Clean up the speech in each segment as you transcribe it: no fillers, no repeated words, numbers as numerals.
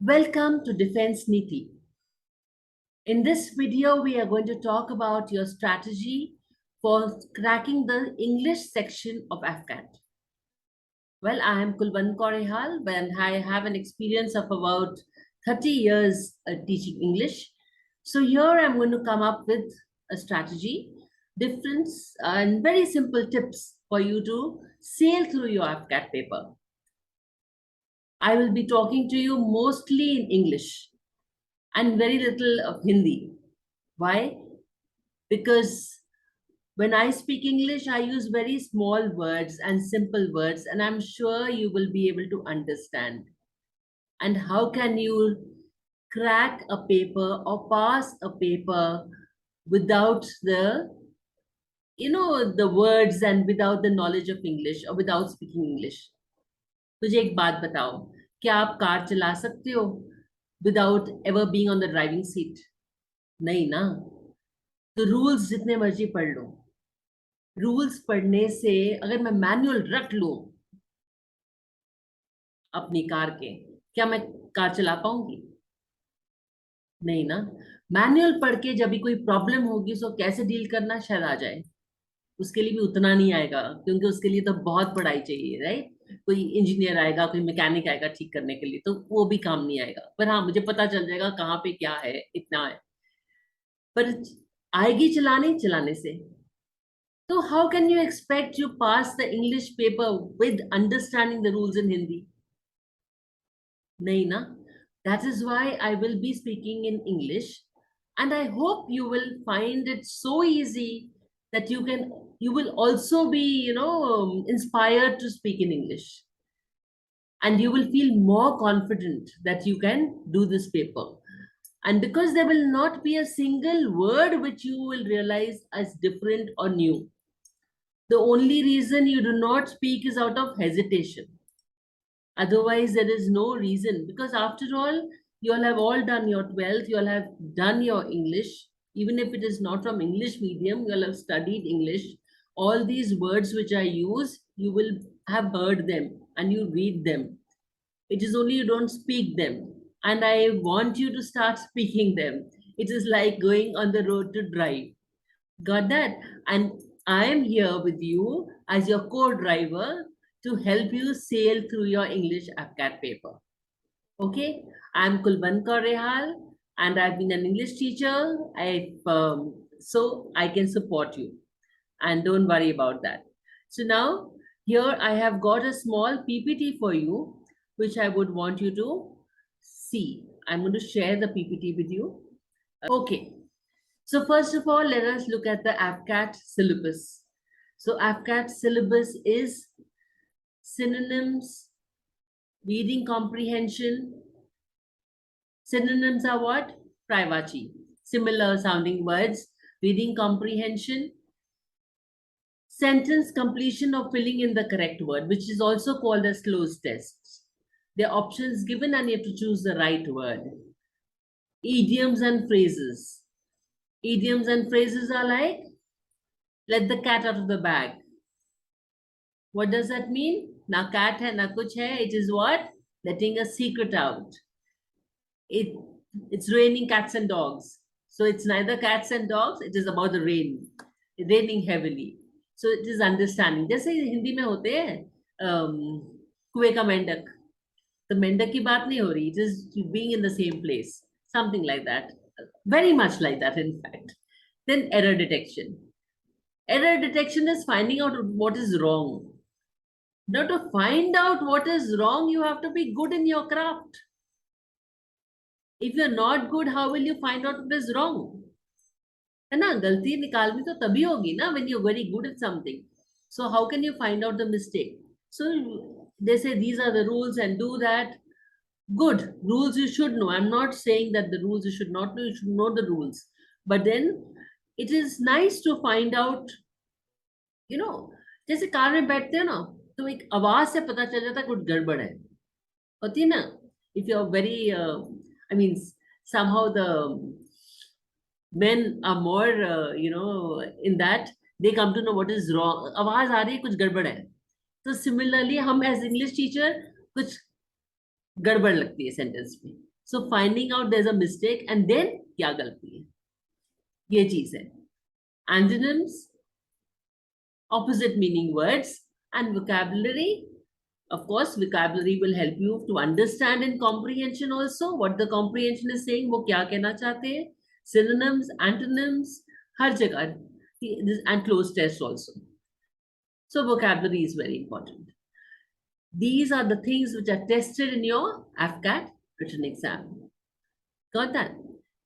Welcome to Defense Neeti. In this video, we are going to talk about your strategy for cracking the English section of AFCAT. Well, I am Kulwant Kaur Rihal, and I have an experience of about 30 years teaching English. So here I'm going to come up with a strategy, difference, and very simple tips for you to sail through your AFCAT paper. I will be talking to you mostly in English and very little of Hindi. Why? Because when I speak English, I use very small words and simple words, and I'm sure you will be able to understand. And how can you crack a paper or pass a paper without the words and without the knowledge of English or without speaking English? मुझे एक बात बताओ, क्या आप car चला सकते हो without ever being on the driving seat? नहीं ना. तो रूल्स जितने मर्जी पढ़ लो, रूल्स पढ़ने से अगर मैं मैनुअल रट लूं अपनी कार के, क्या मैं कार चला पाऊंगी? नहीं ना. मैनुअल पढ़ के जब भी कोई प्रॉब्लम होगी उसको कैसे डील करना शायद आ जाए, उसके लिए भी उतना नहीं आएगा, क्योंकि उसके लिए तो बहुत पढ़ाई चाहिए, राइट? कोई इंजीनियर आएगा, कोई मैकेनिक आएगा ठीक करने के लिए, तो वो भी काम नहीं आएगा. पर हाँ, मुझे पता चल जाएगा कहाँ पे क्या है, इतना है. पर आएगी चलाने से. So how can you expect you pass the English paper with understanding the rules in Hindi? Nahi na. That is why I will be speaking in English, and I hope you will find it so easy that you will also be, inspired to speak in English, and you will feel more confident that you can do this paper. And because there will not be a single word which you will realize as different or new. The only reason you do not speak is out of hesitation. Otherwise, there is no reason, because after all, you all have all done your 12th, you all have done your English. Even if it is not from English medium, you all have studied English. All these words which I use, you will have heard them and you read them. It is only you don't speak them. And I want you to start speaking them. It is like going on the road to drive. Got that? And I am here with you as your co-driver to help you sail through your English AFCAT paper. Okay, I'm Kulwant Kaur Rihal, and I've been an English teacher. So I can support you, and don't worry about that. So now here I have got a small PPT for you, which I would want you to see. I'm going to share the PPT with you. Okay. So first of all, let us look at the AFCAT syllabus. So AFCAT syllabus is synonyms, reading comprehension. Synonyms are what? Privachi. Similar sounding words. Reading comprehension. Sentence completion or filling in the correct word, which is also called as closed tests. There are options given and you have to choose the right word. Idioms and phrases. Idioms and phrases are like, let the cat out of the bag. What does that mean? Na cat hai, na kuch hai. It is what? Letting a secret out. It's raining cats and dogs. So it's neither cats and dogs, it is about the rain. Raining heavily. So it is understanding. जैसे हिंदी में होते हैं कुएं का मेंढक. The मेंढक की बात नहीं हो रही. It is being in the same place. Something like that. Very much like that, in fact. Then error detection. Error detection is finding out what is wrong. Now, to find out what is wrong, you have to be good in your craft. If you're not good, how will you find out what is wrong? है ना, गलती निकालनी तो तभी होगी ना, when you're very good at something. So how can you find out the mistake? So they say these are the rules and do that. Good. Rules you should know. I'm not saying that the rules you should not know. You should know the rules. But then it is nice to find out, जैसे car में बैठते हैं ना, तो एक आवाज से पता चल जाता है कुछ गड़बड़ है. होती है ना? If you're very, somehow the men are more, in that, they come to know what is wrong. आवाज आ रही है, कुछ गड़बड़ है. तो similarly, हम as English teacher, कुछ गड़बड़ लगती है सेंटेंस में. So finding out there's a mistake and then क्या गलती है, ये चीज है. Antonyms, opposite meaning words, and vocabulary. Of course, vocabulary will help you to understand in comprehension also what the comprehension is saying, वो क्या कहना चाहते हैं. Synonyms, antonyms, हर जगह, and closed test also. So vocabulary is very important. These are the things which are tested in your AFCAT written exam. Got that?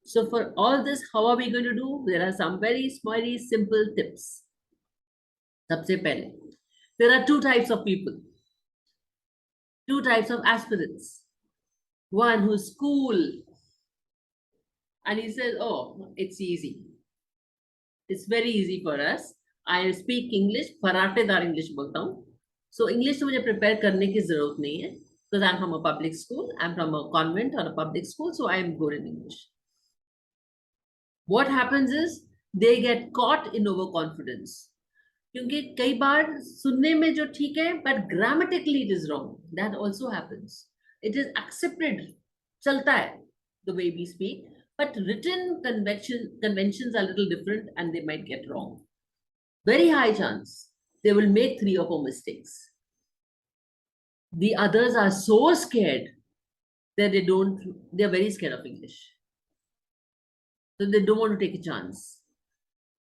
So for all this, how are we going to do? There are some very simple tips. सबसे पहले, there are two types of people, two types of aspirants. One who's cool and he says, oh, it's easy. It's very easy for us. I speak English, फराटेदार English बोलता हूँ. So English तो मुझे prepare करने की जरूरत नहीं है, because I'm from a public school, I'm from a convent or a public school, so I am good in English. What happens is they get caught in overconfidence. क्योंकि कई बार सुनने में जो ठीक है, but grammatically it is wrong. That also happens. It is accepted, चलता है, the way we speak, but written conventions are a little different and they might get wrong. Very high chance they will make 3 or 4 mistakes. The others are so scared that they're very scared of English. So they don't want to take a chance.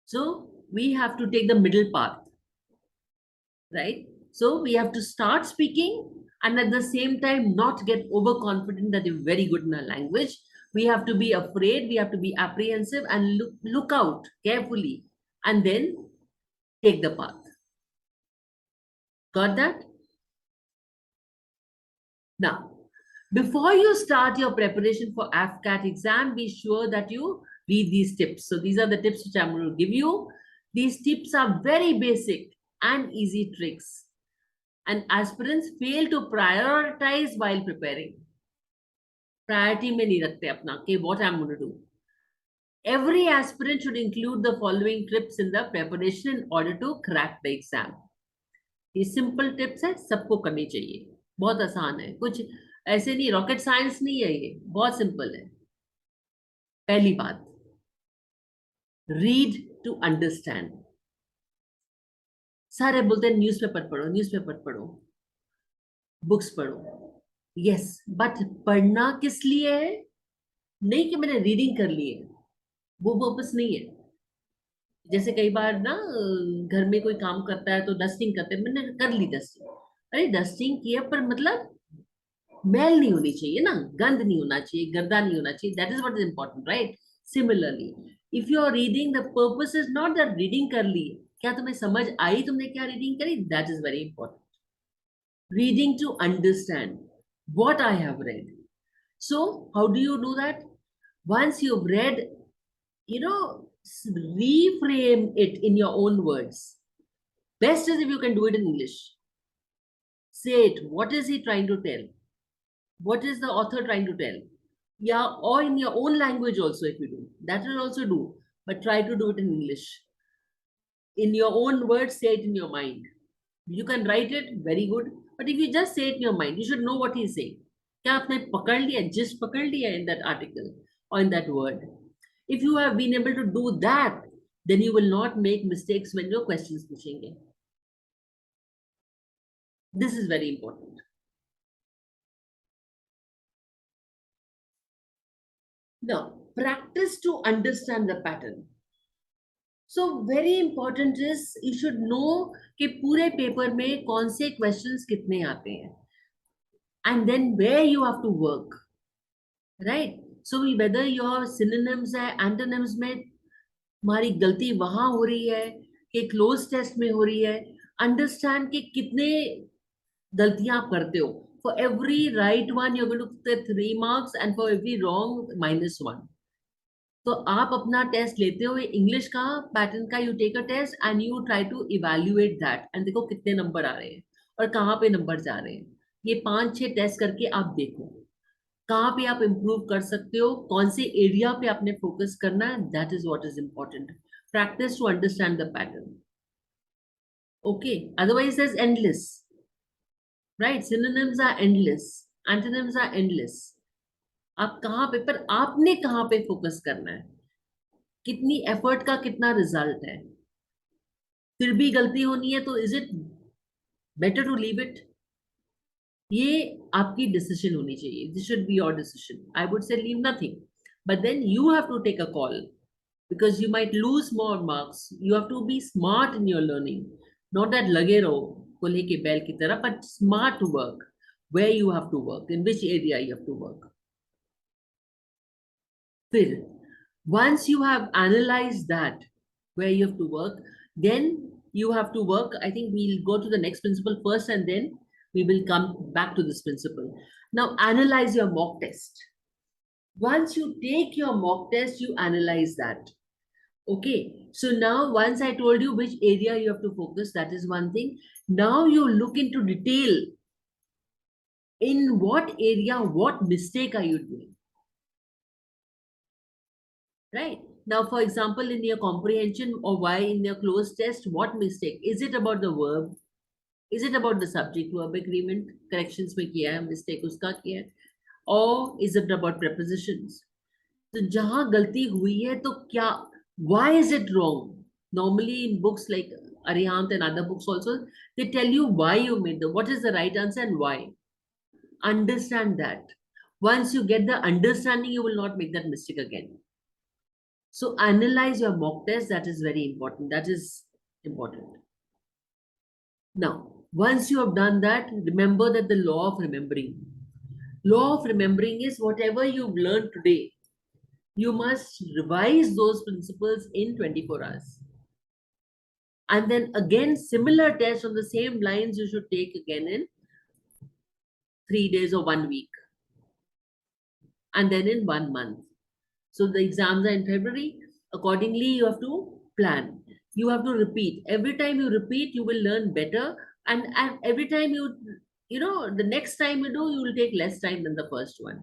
So we have to take the middle path, right? So we have to start speaking and at the same time not get overconfident that we're very good in our language. We have to be afraid, we have to be apprehensive and look out carefully and then take the path. Got that? Now, before you start your preparation for AFCAT exam, be sure that you read these tips. So these are the tips which I'm going to give you. These tips are very basic and easy tricks. And aspirants fail to prioritize while preparing. Priority mein nahi rakhte apna, okay, what I'm going to do. Every aspirant should include the following tips in the preparation in order to crack the exam. ये simple tips है, सबको करनी चाहिए. बहुत आसान है, कुछ ऐसे नहीं, रॉकेट साइंस नहीं है, ये बहुत सिंपल है. पहली बात, रीड टू अंडरस्टैंड. सारे बोलते हैं न्यूज़पेपर पढ़ो, बुक्स पढ़ो. यस, बट पढ़ना किस लिए है? नहीं कि मैंने रीडिंग कर ली है, वो पर्पस नहीं है. जैसे कई बार ना घर में कोई काम करता है तो डस्टिंग करते हैं, मैंने कर ली डस्टिंग. अरे डस्टिंग किया पर मतलब मैल नहीं होनी चाहिए ना, गंद नहीं होना चाहिए, गर्दा नहीं होना चाहिए. That is what is important, right? Similarly if you are reading, the purpose is not that reading कर ली, क्या तुम्हें समझ आई, तुमने क्या रीडिंग करी. That is very important. Reading to understand what I have read. So how do you do that? Once you've read, reframe it in your own words. Best is if you can do it in English. Say it. What is he trying to tell? What is the author trying to tell? Yeah, or in your own language also, if you do. That will also do. But try to do it in English. In your own words, say it in your mind. You can write it, very good. But if you just say it in your mind, you should know what he's saying. क्या आपने पकड़ लिया, gist पकड़ लिया in that article or in that word? If you have been able to do that, then you will not make mistakes when your questions पूछेंगे. This is very important. Now, practice to understand the pattern. So very important is you should know कि पूरे paper में कौन से questions कितने आते हैं, and then where you have to work, right? So whether your synonyms है, antonyms में तुम्हारी गलती वहां हो रही है कि क्लोज टेस्ट में हो रही है, अंडरस्टैंड कि कितने गलतियां आप करते हो. For every right one you're going to get 3 marks and for every wrong -1. तो आप अपना टेस्ट लेते हो इंग्लिश का पैटर्न का, you take a test and you try to evaluate that and देखो कितने नंबर आ रहे हैं और कहाँ पे नंबर जा रहे हैं. ये 5-6 टेस्ट करके आप देखो कहाँ पे आप इम्प्रूव कर सकते हो, कौन से एरिया पे आपने फोकस करना है. That is what is important. Practice to understand the pattern. Okay, otherwise is endless, right? Synonyms are endless, antonyms are endless. आप कहाँ पे, पर आपने कहाँ पे फोकस करना है, कितनी एफर्ट का कितना रिजल्ट है। फिर भी गलती होनी है तो is it better to leave it? ये आपकी डिसीजन होनी चाहिए, this should be your decision. I would say leave nothing, but then you have to take a call, because you might lose more marks. You have to be smart in your learning, not that lage raho kole ke बैल की तरह, but smart work where you have to work, in which area you have to work. फिर once you have analyzed that where you have to work, then you have to work. I think we'll go to the next principle first, and then we will come back to this principle. Now analyze your mock test. Once you take your mock test, you analyze that. Okay, so now once I told you which area you have to focus, that is one thing. Now you look into detail, in what area, what mistake are you doing, right? Now, for example, in your comprehension or why in your closed test, what mistake? Is it about the verb? Is it about the subject verb agreement? Corrections में किया है, mistake उसका किया है, or is it about prepositions? तो जहां गलती हुई है तो क्या, why is it wrong? Normally in books like Arihant and other books also, they tell you why you made the, what is the right answer and why. Understand that. Once you get the understanding, you will not make that mistake again. So analyze your mock test. That is very important. That is important. Now, once you have done that, remember that the law of remembering. Law of remembering is whatever you've learned today, you must revise those principles in 24 hours. And then again, similar test on the same lines you should take again in 3 days or 1 week. And then in 1 month. So the exams are in February. Accordingly, you have to plan. You have to repeat. Every time you repeat, you will learn better. And every time the next time you do, you will take less time than the first one.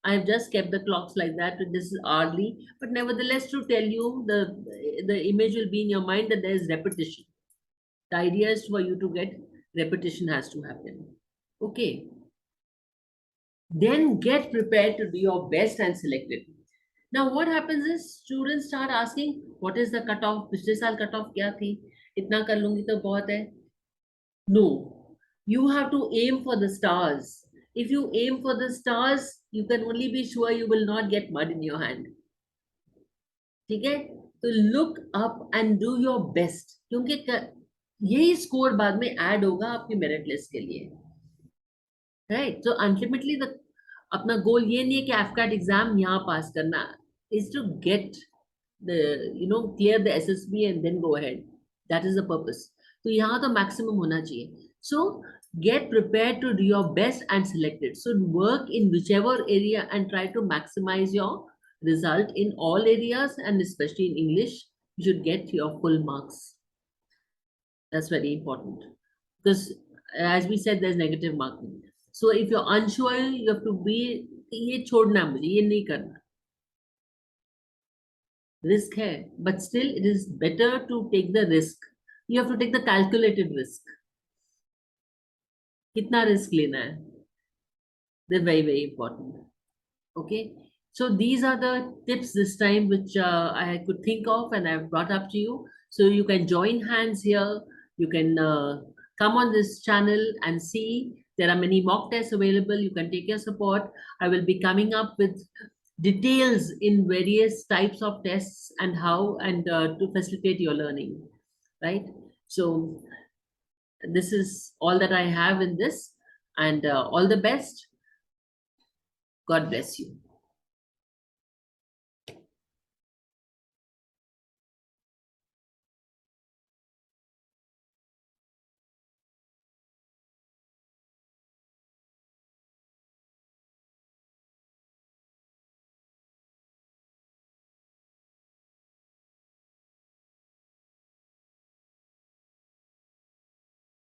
I've just kept the clocks like that. This is hourly, but nevertheless, to tell you, the image will be in your mind that there is repetition. The idea is for you to get repetition has to happen. Okay. Then get prepared to do your best and select it. Now, what happens is students start asking, what is the cutoff? पिछले साल cutoff क्या थी? इतना कर लूंगी तो बहुत है. No, you have to aim for the stars. If you aim for the stars, you can only be sure you will not get mud in your hand. ठीक है? तो look up and do your best, क्योंकि यही score बाद में add होगा आपकी merit list के लिए, राइट? तो अल्टीमेटली अपना गोल ये नहीं है कि एफकैट एग्जाम यहाँ पास करना, is to get clear the SSB and then go ahead. That is the purpose. तो यहाँ तो maximum होना चाहिए. So get prepared to do your best and select it. So work in whichever area and try to maximize your result in all areas, and especially in English, you should get your full marks. That's very important, because as we said, there's negative marking. So if you're unsure, you have to be, ये छोड़ना है मुझे, ये नहीं करना. Risk है, but still it is better to take the risk. You have to take the calculated risk. कितना risk लेना है? They're very, very important. Okay. So these are the tips this time which I could think of and I've brought up to you. So you can join hands here. You can come on this channel and see. There are many mock tests available. You can take your support. I will be coming up with details in various types of tests and how and to facilitate your learning, right? So this is all that I have in this, and all the best. God bless you.